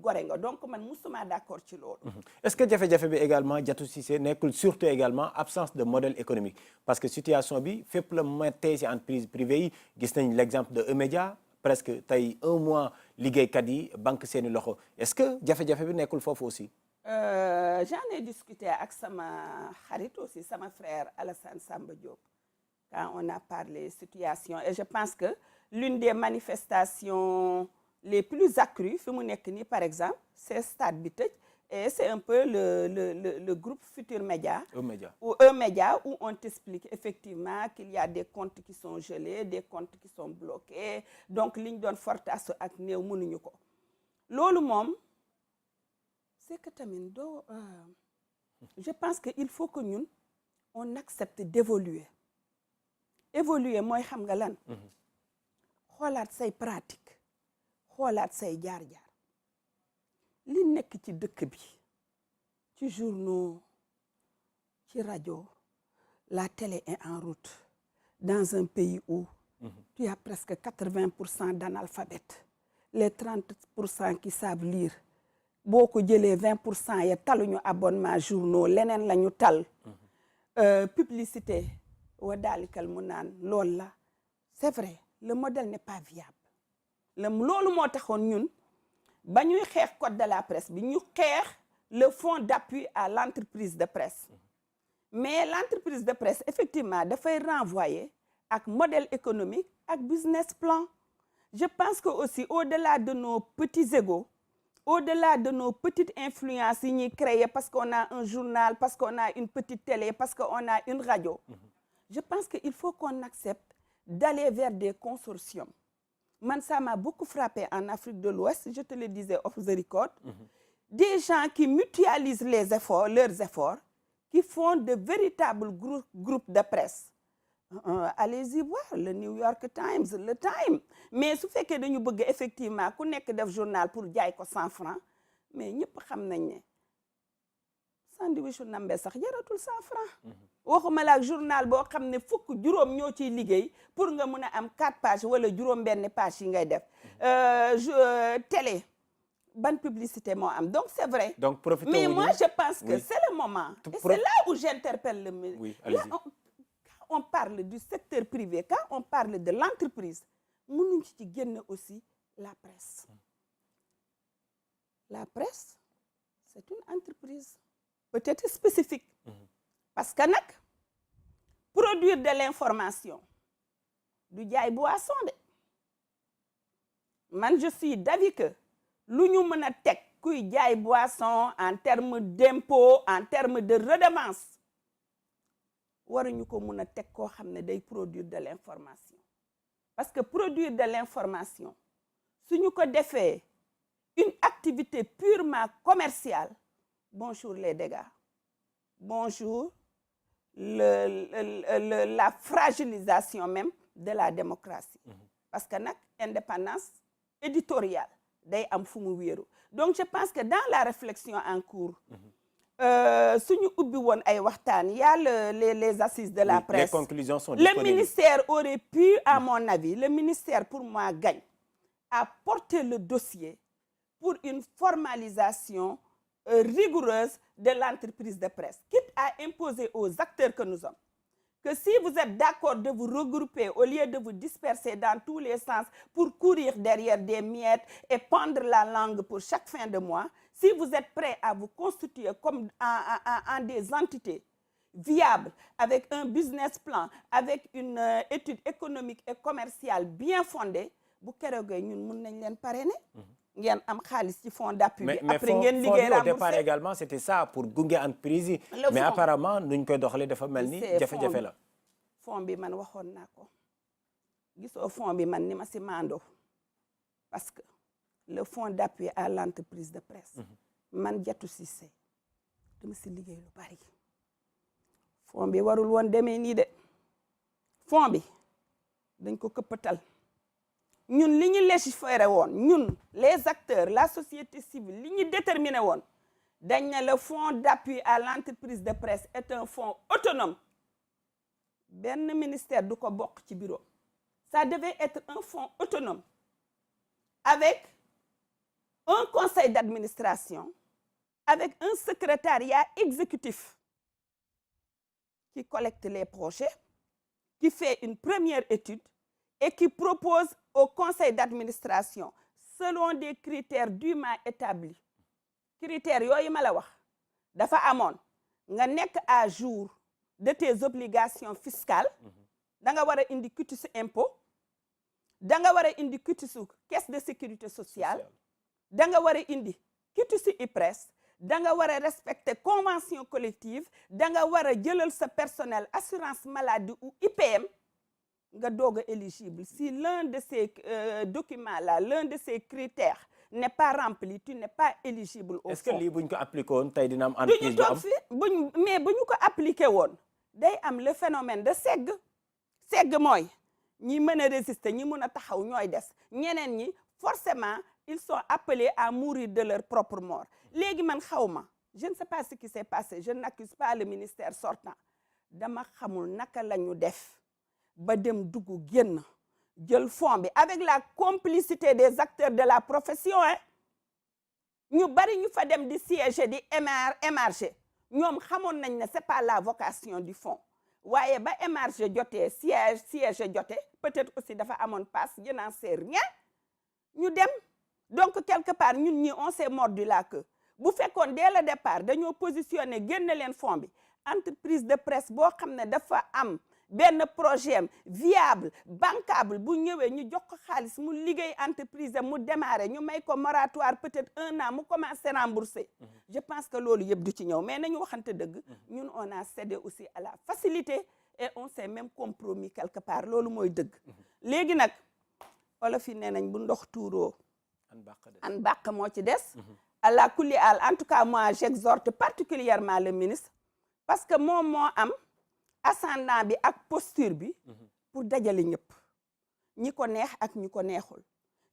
gore nga donc man musuma d'accord ci loolu. Est-ce que jafe-jafe bi également Diatou Cissé nekkul surtout également absence de modèle économique parce que situation bi fépp la mettee ci entreprise privée yi gis nañ l'exemple de E-Media presque tey 1 mois liggéeykat yi banque seeni loxo est-ce que jafe-jafe bi nekkul foofu aussi. J'en ai discuté ak sama xarit aussi sama frère Alassane Samba Diop quand on a parlé situation et je pense que l'une des manifestations les plus accrues fi mu nekk nii par exemple c'est stade bi tëj et c'est un peu le groupe Futur Média ou E-Média où on t'explique effectivement qu'il y a des comptes qui sont gelés des comptes qui sont bloqués donc li ñu doon fortasu ak néew mënuñu ko loolu moom c'est que tamit doo je pense que il faut que ñun on accepte d'évoluer mooy xam nga lan xoolaat say pratique xoolaat say jaar-jaar li nekk ci dëkk bi ci journaux ci rajo la télé est en route dans un pays où tu as presque 80% d'analphabètes les 30% qui savent lire boo ko jëlee 20% ya taluñu abonnement journaux leneen la ñu tal publicité wa daalikal mu naan loolu la c'est vrai le modèle n'est pas viable loolu moo taxoon ñun ba ñuy xeex code de la presse bi ñu xeex le fonds d'appui à l'entreprise de presse mais l'entreprise de presse effectivement dafay renvoyer ak modèle économique ak business plan je pense que aussi au-delà de nos petits égos au-delà de nos petites influences yi ñuy créer parce qu'on a un journal parce qu'on a une petite télé parce qu'on a une radio je pense que il faut qu'on accepte d'aller vers des consortiums man ça m'a beaucoup frappé en Afrique de l'Ouest je te le disais off the record des gens qui mutualisent leurs efforts qui font de véritables groupes de presse allez-y voir le New York Times le Time mais su fekkee dañu bëgg effectivement ku nekk def journal pour jaay ko 100 francs mais ñëpp xam nañ ne sandwich nambe sax jaratul 100 francs waxuma la ak journal boo xam ne fukk juróom ñoo ciy liggéey pour nga mun a am 4 pages wala juróom benn page yi ngay def télé ban publicité moo am donc c'est vrai donc mais moi je pense que c'est le moment et c'est là où j'interpelle le quand on parle du secteur privé quand on parle de l'entreprise mënuñ ci génn aussi la presse c'est une entreprise peut-être spécifique parce que nag produire de l'information du jaay boisson de man je suis d'avis que lu ñu mën a teg kuy jaay boisson en termes d'impôt en termes de redevance waruñu ko mën a teg koo xam ne day produire de l'information parce que produire de l'information suñu ko defee une activité purement commerciale bonjour les dégâts bonjour la fragilisation même de la démocratie parce que nag indépendance éditoriale day am fu mu wéeru donc je pense que dans la réflexion en cours suñu ubbi woon ay waxtaan y a les assises de la presse les conclusions sont disponibles. Le ministère aurait pu à mon avis le ministère pour moi gagne à porter le dossier pour une formalisation rigoureuse de l'entreprise de presse, quitte à imposer aux acteurs que nous sommes, que si vous êtes d'accord de vous regrouper au lieu de vous disperser dans tous les sens pour courir derrière des miettes et pendre la langue pour chaque fin de mois, si vous êtes prêts à vous constituer comme en des entités viables, avec un business plan, avec une étude économique et commerciale bien fondée, bu keroogee ñun mun nañ leen parrainer ngeen am xaalis ci fonds d'appui bi après ngeen liggéey remboursé au départ également c'était ça pour gunge entreprise yi mais apparemment nuñ koy doxalee dafa mel ni jafe-jafe la fonds bi man waxoon naa ko gisoo fonds bi man ni ma si maandoo parce que le fonds d'appui à l'entreprise de presse man Diatou Cissé dama si liggéey lu bari fonds bi warul woon demee nii de fonds bi dañ ko këppatal ñun li ñu légiféré woon ñun les acteurs la société civile li ñu déterminé woon dañ ne le fonds d'appui à l'entreprise de presse est un fonds autonome benn ministère du ko bokk ci bureau ça devait être un fonds autonome avec un conseil d'administration avec un secrétariat exécutif qui collecte les projets, qui fait une première étude et qui propose au conseil d'administration selon des critères dûment établis. Critères yooyu ma la wax dafa amoon nga nekk à jour de tes obligations fiscales, da nga war a indi quitus impôt, da nga war a indi quitus caisse de sécurité sociale, da nga war a indi quitus IPRES, da nga war a respecter convention collective, da nga war a jëlal sa personnel assurance maladie ou IPM nga doog a éligible. Si l'un de ces documents-là, l'un de ces critères n'est pas rempli, tu n'es pas éligible au fonds. Est-ce que lii bu ñu ko appliqué woon tey dina am entreprise bu am mais bu ñu ko appliqué woon day am le phénomène de segg. Segg mooy ñi mën a résister, ñi mën a taxaw ñooy des, ñeneen ñi forcément ils sont appelés à mourir de leur propre mort. Léegi man xawma, je ne sais pas ce qui s'est passé, je n'accuse pas le ministère sortant, dama xamul naka la ñu def ba dem dugg génn jël fonds bi avec la complicité des acteurs de la profession. ñu bari ñu fa dem di siéger di émarger ñoom xamoon nañ ne c'est pas la vocation du fonds, waaye ba émarger jotee siège jotee peut-être aussi dafa amoon passe, je n'en sais rien, ñu dem. Donc quelque part ñun ñi on s'est mordu la queue. Bu fekkoon dès le départ dañoo positionné génne leen fonds bi, entreprise de presse boo xam ne dafa am benn projet viable bancable, bu ñëwee ñu jox ko xaalis mu liggéey entreprise mu démarrer, ñu may ko moratoire peut-être 1 an mu commencer rembourser. Je pense que loolu yëpp du ci ñëw, mais nañu waxante dëgg, ñun on a cédé aussi à la facilité et on s'est même compromis quelque part, loolu mooy dëgg. Léegi nag olof yi nee nañ bu ndox tuuroo an bàq moo ci des. àla kulli al, en tout cas moi j'exhorte particulièrement le ministre parce que moom moo am ascendant bi ak posture bi pour dajale ñëpp, ñi ko neex ak ñi ko neexul,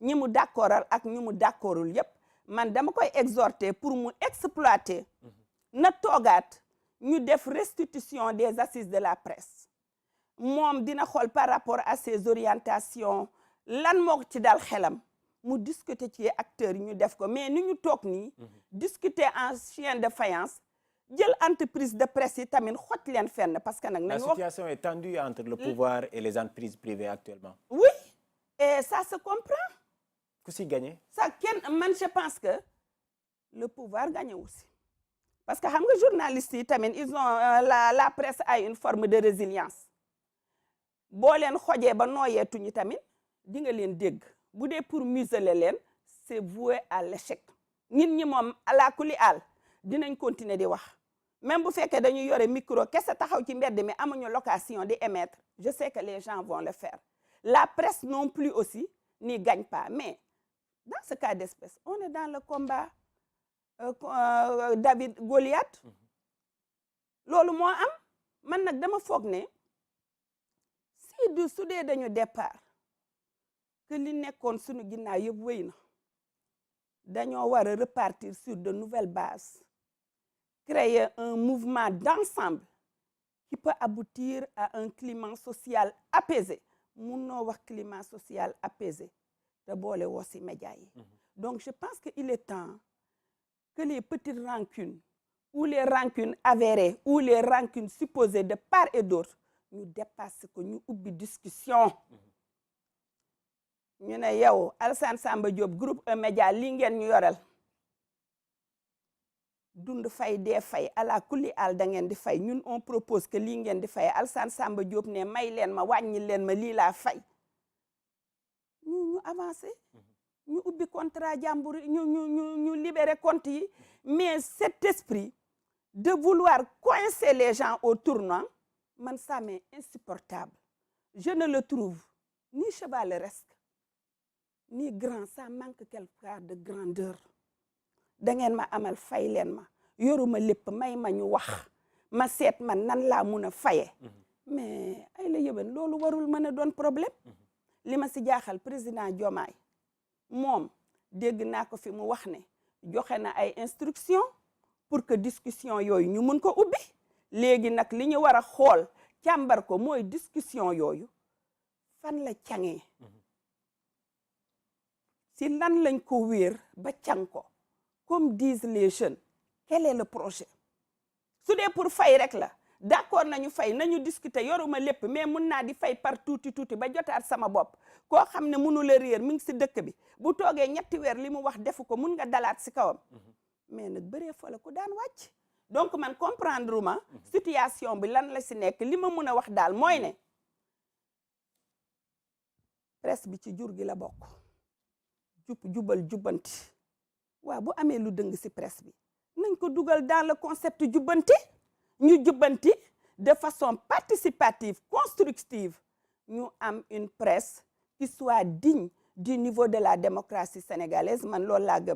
ñi mu d'accordal ak ñi mu d'accordul yëpp. Man dama koy exhorter pour mu exploiter na toogaat ñu def restitution des assises de la presse. Moom dina xool par rapport à ses orientations lan moo ci dal xelam mu discuter ci acteurs yi ñu def ko, mais ni ñu toog nii discuter en chien de faïence, jël entreprise de presse yi tamit xoj leen fenn parce que nag la situation est tendue entre le pouvoir et les entreprises privées actuellement. Oui, et ça se comprend. Ku si gagné ça man je pense que le pouvoir gagne aussi parce que xam nga journalistes yi tamit ils ont la presse a une forme de résilience. Boo leen xojee ba nooyeetuñu tamit di nga leen dégg. Bu dee pour museler leen c'est voué à l'échec. Nit ñi moom ala kulli al dinañ continuer di wax, même bu fekkee dañu yore micro kese taxaw ci mbedd mi amuñu location di émettre, je sais que les gens vont le faire. La presse non plus aussi n'y gagne pas, mais dans ce cas d'espèce on est dans le combat David Goliath. Loolu moo am. Man nag dama foog ne su dee dañu départ que li nekkoon suñu ginnaaw yëpp wéy na, dañoo war a repartir sur de nouvelles bases, créer un mouvement d'ensemble qui peut aboutir à un climat social apaisé. Munoo wax climat social apaisé te boole woo ci médias yi. Donc je pense qu'il est temps que les petites rancunes ou les rancunes avérées ou les rancunes supposées de part et d'autre ñu dépasse ko, ñu ubbi discussion. Ñu ne yow Alassane Samba Diop groupe E-Média lii ngeen ñu yoral dund fay dee fay ala kulli al da ngeen di fay, ñun on propose que lii ngeen di fay. Alassane Samba Diop ne may leen ma wàññi leen ma lii laa fay, ñu avancé, ñu ubbi contrat jàmbur, ñu libérer compte yi. Mais cet esprit de vouloir coincer les gens au tournant, man ça m'est insupportable. Je ne le trouve ni chevaleresque ni grand, ça manque quelque part de grandeur. Da ngeen ma amal fay leen ma, yoruma lépp, may ma ñu wax ma seet man nan laa mun a faye. Mais ay la yëben loolu warul mën a doon problème. Li ma si jaaxal président Diomaye moom dégg naa ko fi mu wax ne joxe na ay instructions pour que discussion yooyu ñu mun ko ubbi. Léegi nag li ñu war a xool càmbar ko mooy discussion yooyu fan la cangee. si lan lañ ko wéer ba càng ko comme disent les jeunes quel est le projet su dee pour fay rek la d'accord nañu fay nañu discuter yoruma lépp mais mun naa di fay par tuuti tuuti ba jotaat sama bopp koo xam ne mënu la réer mi ngi si dëkk bi bu toogee ñetti weer li mu wax defu ko mun nga dalaat si kawam mais nag bëree fa la ko daan wàcc donc man comprendre ma situation bi lan la si nekk li ma mun a wax daal mooy ne presse bi ci jur gi la bokk jubal jubbanti waaw bu amee lu dëng si presse bi nañ ko dugal dans le concept jubbanti ñu jubbanti de façon participative constructive ñu am une presse qui soit digne du niveau de la démocratie sénégalaise man loolu laa gëm